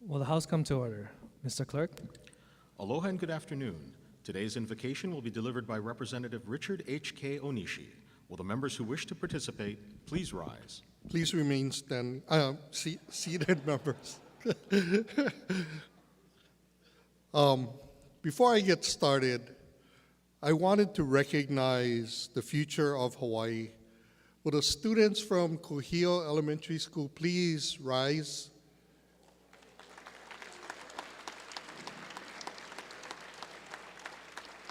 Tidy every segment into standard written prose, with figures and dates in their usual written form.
Will the House come to order? Mr. Clerk? Aloha and good afternoon. Today's invocation will be delivered by Representative Richard H.K. Onishi. Will the members who wish to participate please rise? Please remain seated, members. Before I get started, I wanted to recognize the future of Hawaii. Will the students from Kuhio Elementary School please rise?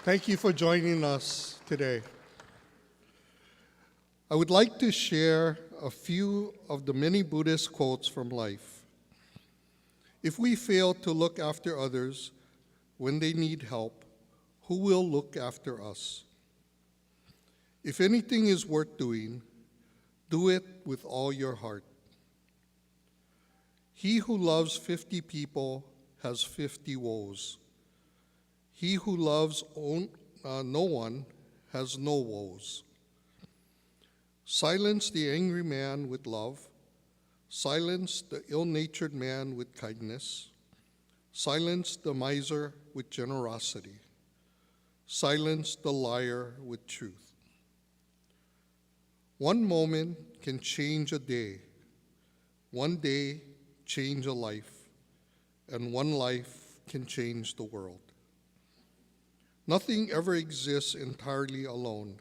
Thank you for joining us today. I would like to share a few of the many Buddhist quotes from life. If we fail to look after others when they need help, who will look after us? If anything is worth doing, do it with all your heart. He who loves 50 people has 50 woes. He who loves no one has no woes. Silence the angry man with love. Silence the ill-natured man with kindness. Silence the miser with generosity. Silence the liar with truth. One moment can change a day. One day change a life. And one life can change the world. Nothing ever exists entirely alone.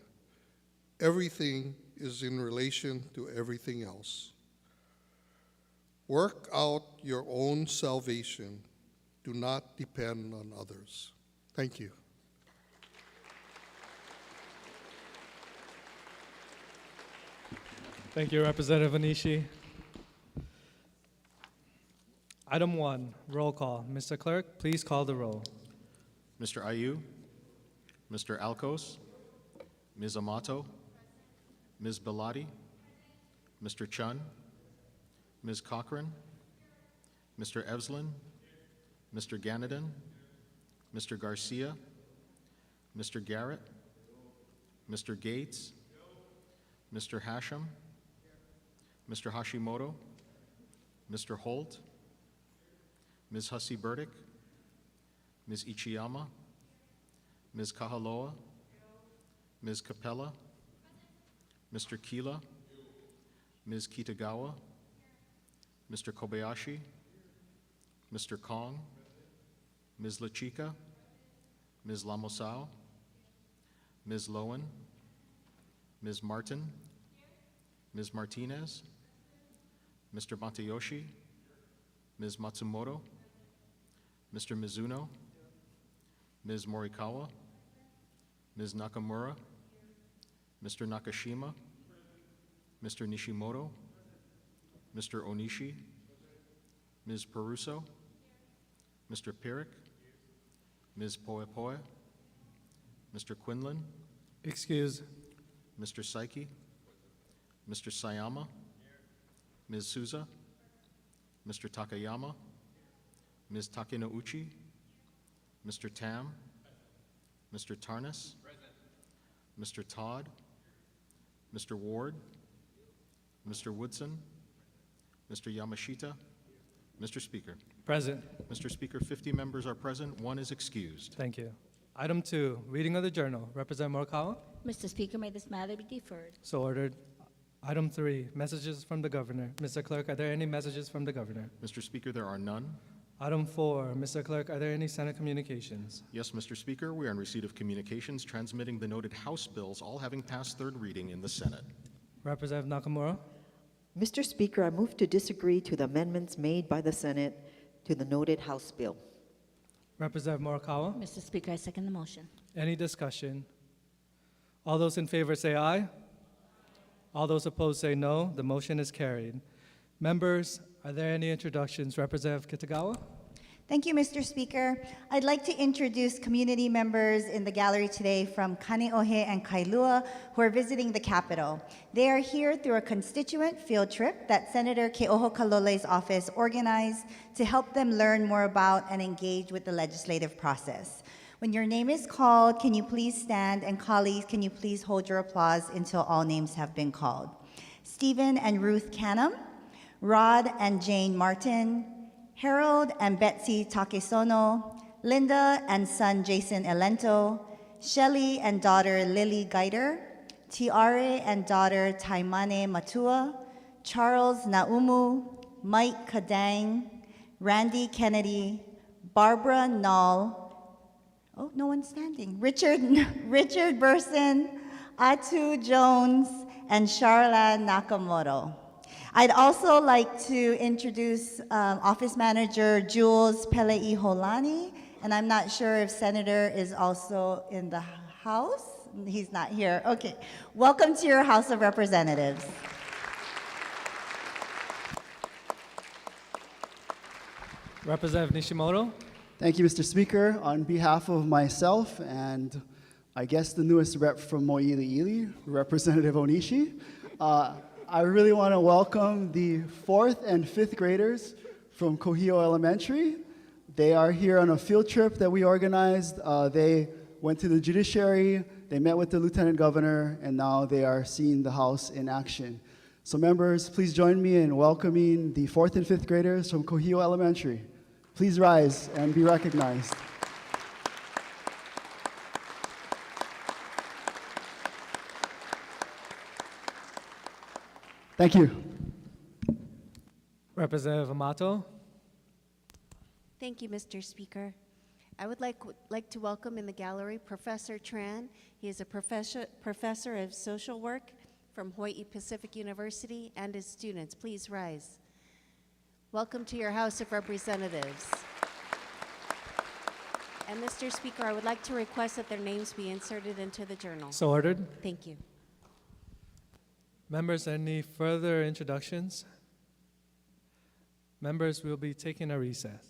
Everything is in relation to everything else. Work out your own salvation. Do not depend on others. Thank you. Thank you, Representative Onishi. Item 1, roll call. Mr. Clerk, please call the roll. Mr. Ayu, Mr. Alcos, Ms. Amato, Ms. Bellotti, Mr. Chun, Ms. Cochran, Mr. Evslin, Mr. Ganadin, Mr. Garcia, Mr. Garrett, Mr. Gates, Mr. Hashem, Mr. Hashimoto, Mr. Holt, Ms. Hussey Burdick, Ms. Ichiyama, Ms. Kahaloa, Ms. Capella, Mr. Kila, Ms. Kitagawa, Mr. Kobayashi, Mr. Kong, Ms. Lachika, Ms. Lamosao, Ms. Lowen, Ms. Martin, Ms. Martinez, Mr. Matayoshi, Ms. Matsumoto, Mr. Mizuno, Ms. Morikawa, Ms. Nakamura, Mr. Nakashima, Mr. Nishimoto, Mr. Onishi, Ms. Peruso, Mr. Pirik, Ms. Poepoe, Mr. Quinlan, Excuse. Mr. Saiki, Mr. Sayama, Ms. Souza, Mr. Takayama, Ms. Takenouchi, Mr. Tam, Mr. Tarnas, Mr. Todd, Mr. Ward, Mr. Woodson, Mr. Yamashita, Mr. Speaker. Present. Mr. Speaker, 50 members are present, 1 is excused. Thank you. Item 2, reading of the journal. Representative Morikawa? Mr. Speaker, may this matter be deferred? So ordered. Item 3, messages from the governor. Mr. Clerk, are there any messages from the governor? Mr. Speaker, there are none. Item 4, Mr. Clerk, are there any Senate communications? Yes, Mr. Speaker, we are in receipt of communications transmitting the noted House bills, all having passed third reading in the Senate. Representative Nakamura? Mr. Speaker, I move to disagree to the amendments made by the Senate to the noted House bill. Representative Morikawa? Mr. Speaker, I second the motion. Any discussion? All those in favor say aye. All those opposed say no. The motion is carried. Members, are there any introductions? Representative Kitagawa? Thank you, Mr. Speaker. I'd like to introduce community members in the gallery today from Kaneohe and Kailua who are visiting the Capitol. They are here through a constituent field trip that Senator Ke'oho Kalole's office organized to help them learn more about and engage with the legislative process. When your name is called, can you please stand? And colleagues, can you please hold your applause until all names have been called? Stephen and Ruth Canham, Rod and Jane Martin, Harold and Betsy Takesono, Linda and son Jason Elento, Shelley and daughter Lily Guider, Tiare and daughter Taimane Matua, Charles Naumu, Mike Kadang, Randy Kennedy, Barbara Null, oh, no one's standing, Richard Burson, Atu Jones, and Sharla Nakamoto. I'd also like to introduce Office Manager Jules Pelei Holani, and I'm not sure if Senator is also in the House. He's not here. Okay. Welcome to your House of Representatives. Representative Nishimoto. Thank you, Mr. Speaker. On behalf of myself and I guess the newest rep from Moiliili, Representative Onishi, I really want to welcome the 4th and 5th graders from Kohio Elementary. They are here on a field trip that we organized. They went to the judiciary, they met with the Lieutenant Governor, and now they are seeing the House in action. So members, please join me in welcoming the 4th and 5th graders from Kohio Elementary. Please rise and be recognized. Thank you. Representative Amato. Thank you, Mr. Speaker. I would like to welcome in the gallery Professor Tran. He is a professor of social work from Hawaii Pacific University, and his students. Please rise. Welcome to your House of Representatives. And Mr. Speaker, I would like to request that their names be inserted into the journal. So ordered. Thank you. Members, any further introductions? Members, we'll be taking a recess.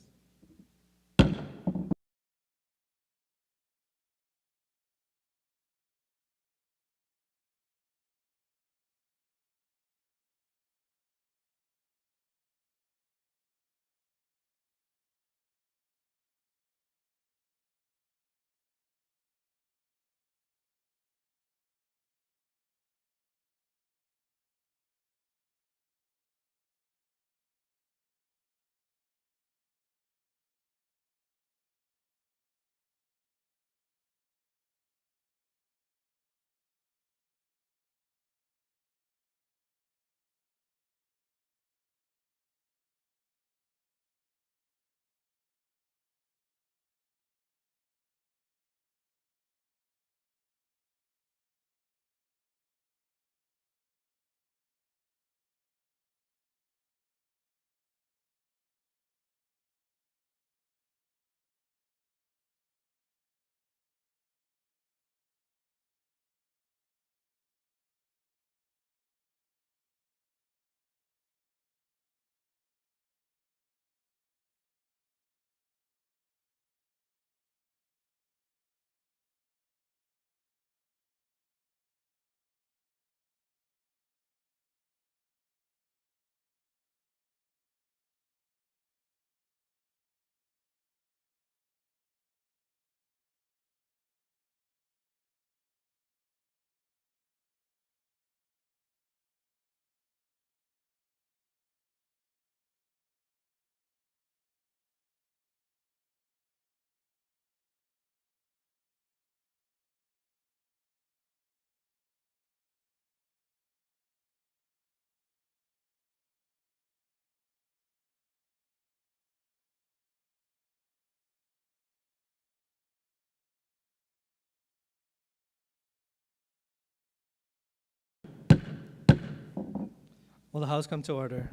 Will the House come to order?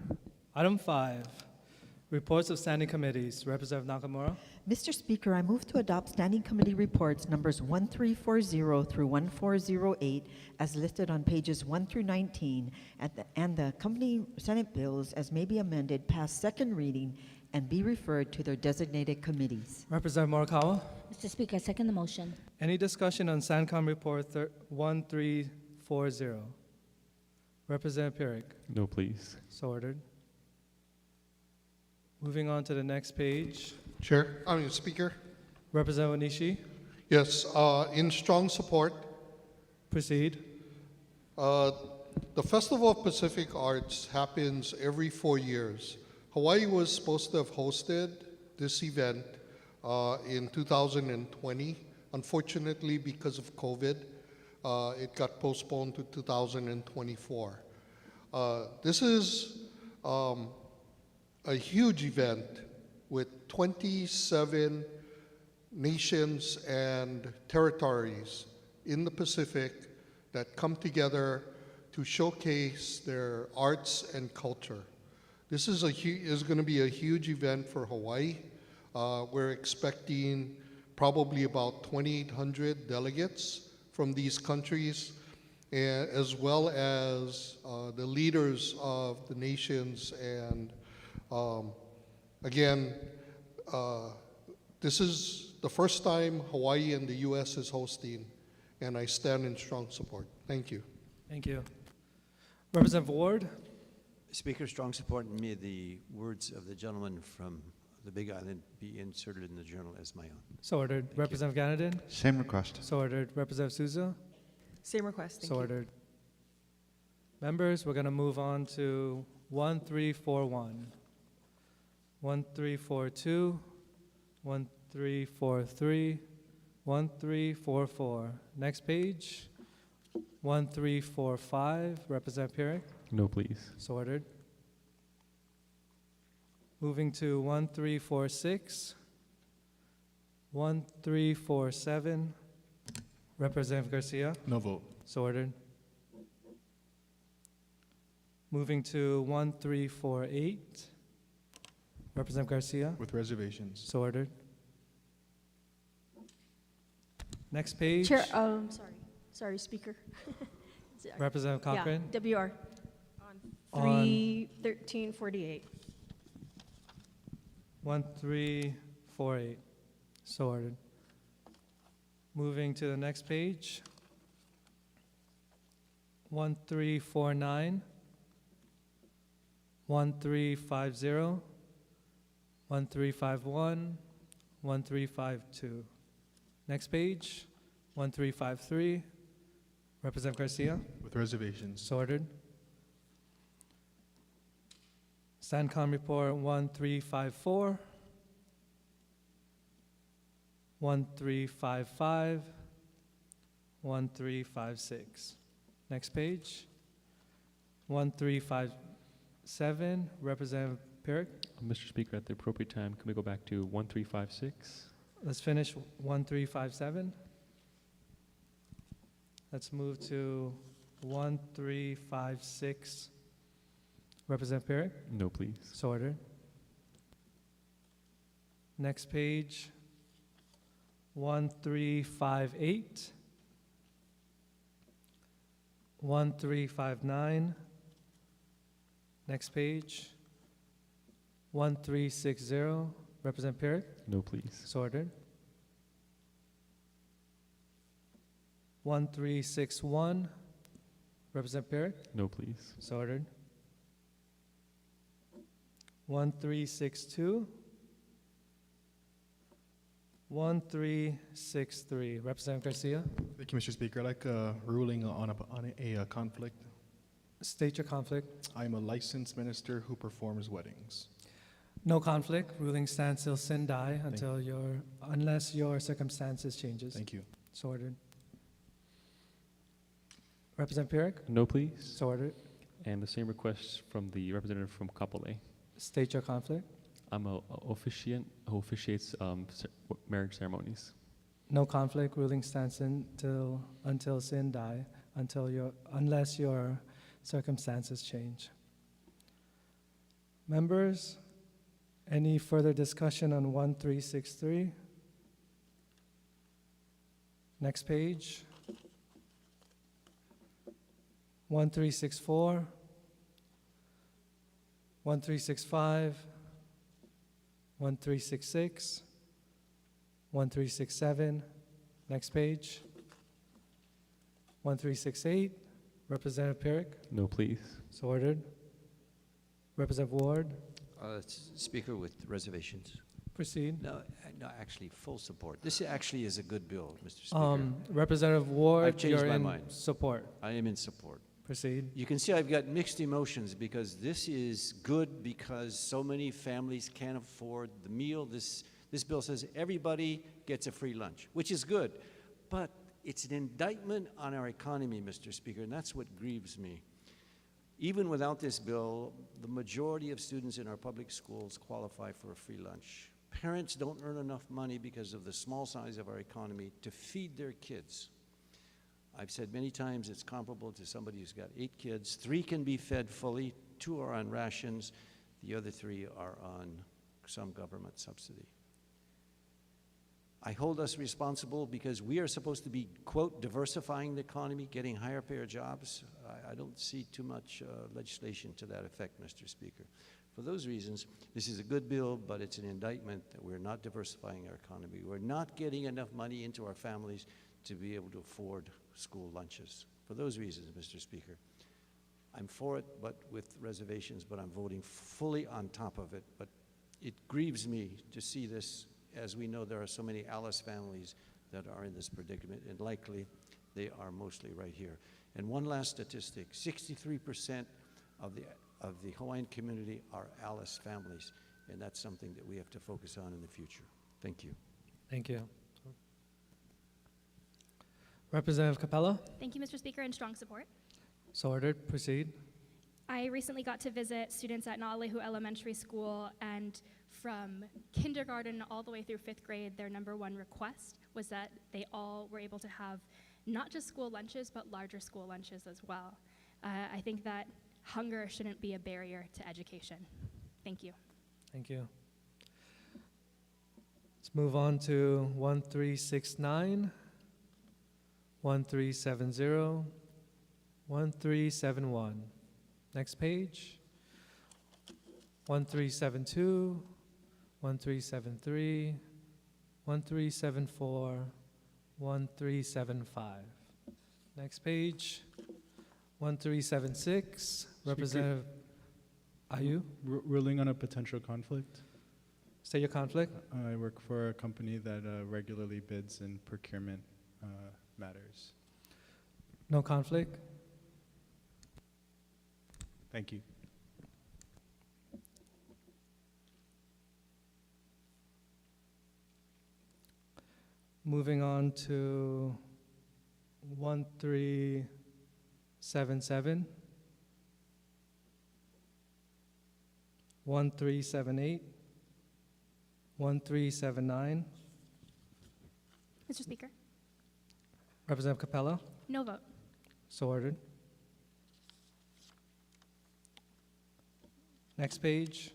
Item 5, reports of standing committees. Representative Nakamura. Mr. Speaker, I move to adopt Standing Committee Reports numbers 1340 through 1408 as listed on pages 1 through 19 and the accompanying Senate bills as may be amended past second reading and be referred to their designated committees. Representative Morikawa. Mr. Speaker, I second the motion. Any discussion on SANCOM Report 1340? Representative Pierick. No, please. So ordered. Moving on to the next page. Speaker. Representative Onishi. Yes, in strong support. Proceed. The Festival of Pacific Arts happens every 4 years. Hawaii was supposed to have hosted this event in 2020. Unfortunately, because of COVID, it got postponed to 2024. This is a huge event with 27 nations and territories in the Pacific that come together to showcase their arts and culture. This is going to be a huge event for Hawaii. We're expecting probably about 2,800 delegates from these countries, as well as the leaders of the nations. And again, this is the first time Hawaii and the U.S. is hosting, and I stand in strong support. Thank you. Thank you. Representative Ward. Speaker, strong support, and may the words of the gentleman from the Big Island be inserted in the journal as my own. So ordered. Representative Ganadin. Same request. So ordered. Representative Souza. Same request. Thank So you. ordered. Members, we're going to move on to 1341, 1342, 1343, 1344. Next page, 1345. Representative Pierrick. No, please. So ordered. Moving to 1346, 1347. Representative Garcia. No vote. So ordered. Moving to 1348. Representative Garcia. With reservations. So ordered. Next page. Chair, sorry, Speaker. Representative Cochran. Yeah, WR. On On- 31348. 1348. So ordered. Moving to the next page. 1349. 1350. 1351. 1352. Next page. 1353. Representative Garcia. With reservations. So ordered. STANCOM report 1354, 1355, 1356. Next page. 1357, Representative Pierrick. Mr. Speaker, at the appropriate time, can we go back to 1356? Let's finish 1357. Let's move to 1356. Representative Pierrick. No, please. So ordered. Next page, 1358, 1359. Next page, 1360. Representative Pierrick. No, please. So ordered. 1361. Representative Pierrick. No, please. So ordered. 1362. 1363. Representative Garcia. Thank you, Mr. Speaker. I'd like a ruling on a conflict. State your conflict. I am a licensed minister who performs weddings. No conflict. Ruling stands till sin die unless your circumstances changes. Thank you. So ordered. Representative Pierrick. No, please. So ordered. And the same request from the representative from Kapolei. State your conflict. I'm a officiant who officiates marriage ceremonies. No conflict. Ruling stands until sin die unless your circumstances change. Members, any further discussion on 1363? Next page. 1364. 1365. 1366. 1367. Next page. 1368. Representative Pierrick. No, please. So ordered. Representative Ward. Speaker, with reservations. Proceed. No, actually, full support. This actually is a good bill, Mr. Speaker. Representative Ward, I've changed you're my in mind. support. I am in support. Proceed. You can see I've got mixed emotions because this is good because so many families can't afford the meal. This bill says everybody gets a free lunch, which is good. But it's an indictment on our economy, Mr. Speaker, and that's what grieves me. Even without this bill, the majority of students in our public schools qualify for a free lunch. Parents don't earn enough money because of the small size of our economy to feed their kids. I've said many times it's comparable to somebody who's got 8 kids. 3 can be fed fully, 2 are on rations, the other 3 are on some government subsidy. I hold us responsible because we are supposed to be, quote, diversifying the economy, getting higher payer jobs. I don't see too much legislation to that effect, Mr. Speaker. For those reasons, this is a good bill, but it's an indictment that we're not diversifying our economy. We're not getting enough money into our families to be able to afford school lunches. For those reasons, Mr. Speaker, I'm for it, but with reservations, but I'm voting fully on top of it. But it grieves me to see this. As we know, there are so many Alice families that are in this predicament, and likely they are mostly right here. And one last statistic, 63% of the Hawaiian community are Alice families, and that's something that we have to focus on in the future. Thank you. Thank you. Representative Capella? Thank you, Mr. Speaker, and strong support. So ordered. Proceed. I recently got to visit students at Naalehu Elementary School, and from kindergarten all the way through 5th grade, their #1 request was that they all were able to have not just school lunches, but larger school lunches as well. I think that hunger shouldn't be a barrier to education. Thank you. Thank you. Let's move on to 1369, 1370, 1371. Next page. 1372, 1373, 1374, 1375. Next page. 1376. Representative Ayu. Ruling on a potential conflict. State your conflict. I work for a company that regularly bids in procurement matters. No conflict. Thank you. Moving on to 1377, 1378, 1379. Mr. Speaker, Representative Capella. no vote. So ordered. Next page.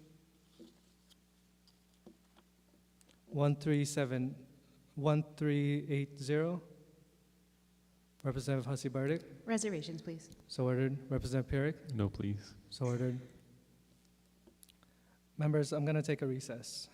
1380. Representative Hussey Bardick. Reservations, please. So ordered. Representative Pierrick. No, please. So ordered. Members, I'm going to take a recess.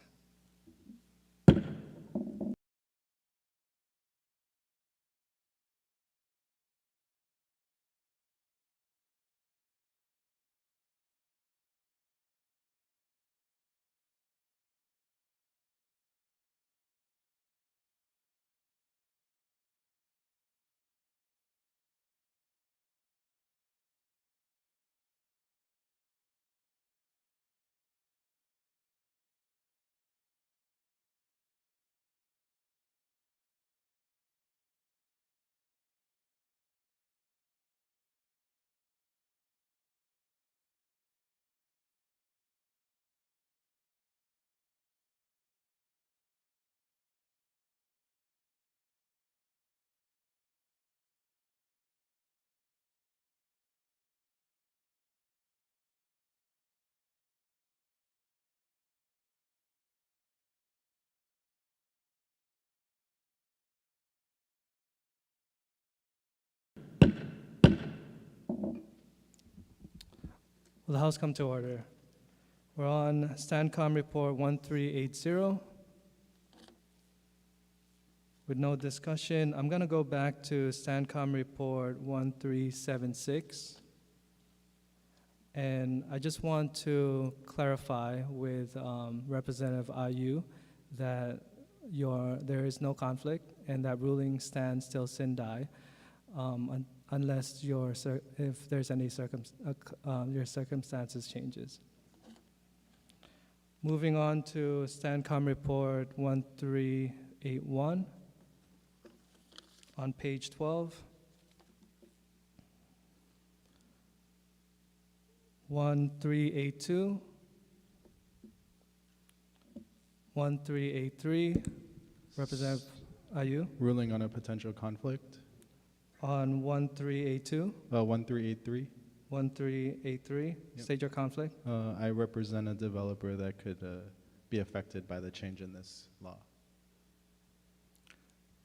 Will the House come to order? We're on STANCOM Report 1380. With no discussion, I'm going to go back to STANCOM Report 1376. And I just want to clarify with Representative Ayu that there is no conflict and that ruling stands till sin die. unless if there's any your circumstances changes. Moving on to Stancom Report 1381 on page 12. 1382, 1383, Representative Ayu. Ruling on a potential conflict. On 1382, 1383. 1383, Yep. state your conflict. I represent a developer that could be affected by the change in this law.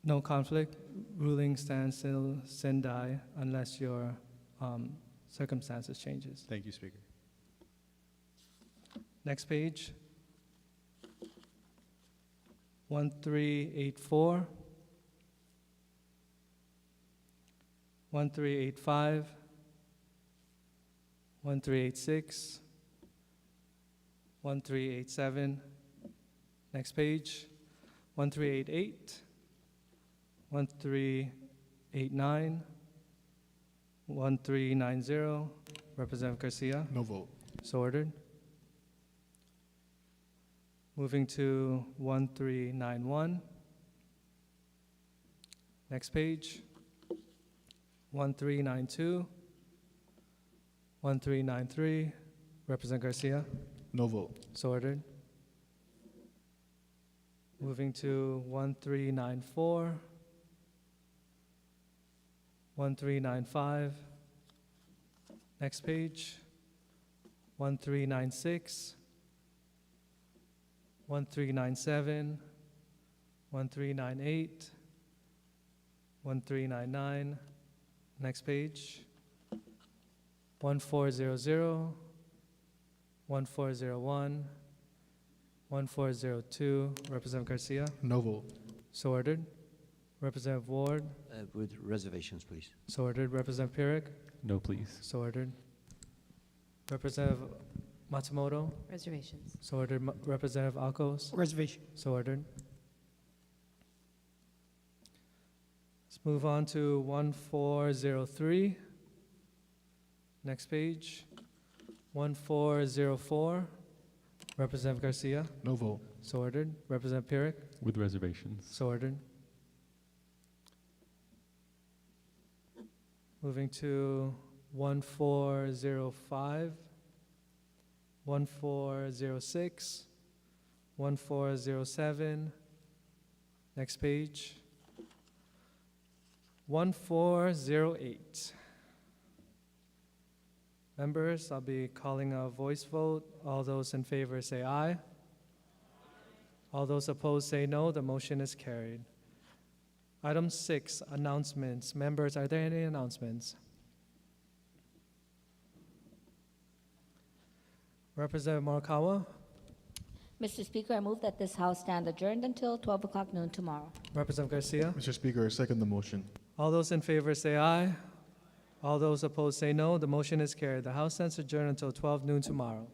No conflict, ruling stands still, sin die, unless your circumstances changes. Thank you, Speaker. Next page. 1384, 1385, 1386, 1387. Next page. 1388, 1389, 1390. Representative Garcia. No vote. So ordered. Moving to 1391. Next page. 1392. 1393. Representative Garcia. No vote. So ordered. Moving to 1394. 1395. Next page. 1396. 1397, 1398, 1399. Next page. 1400, 1401, 1402. Representative Garcia. No vote. So ordered. Representative Ward. With reservations, please. So ordered. Representative Pierick. No, please. So ordered. Representative Matsumoto. Reservations. So ordered. Representative Alcos. Reservation. So ordered. Let's move on to 1403. Next page. 1404. Representative Garcia. No vote. So ordered. Representative Pierick. With reservations. So ordered. Moving to 1405. 1406, 1407, next page, 1408. Members, I'll be calling a voice vote. All those in favor say aye. All those opposed say no. The motion is carried. Item 6, announcements. Members, are there any announcements? Representative Morikawa. Mr. Speaker, I move that this House stand adjourned until 12 o'clock noon tomorrow. Representative Garcia. Mr. Speaker, I second the motion. All those in favor say aye. All those opposed say no. The motion is carried. The House stands adjourned until 12 noon tomorrow.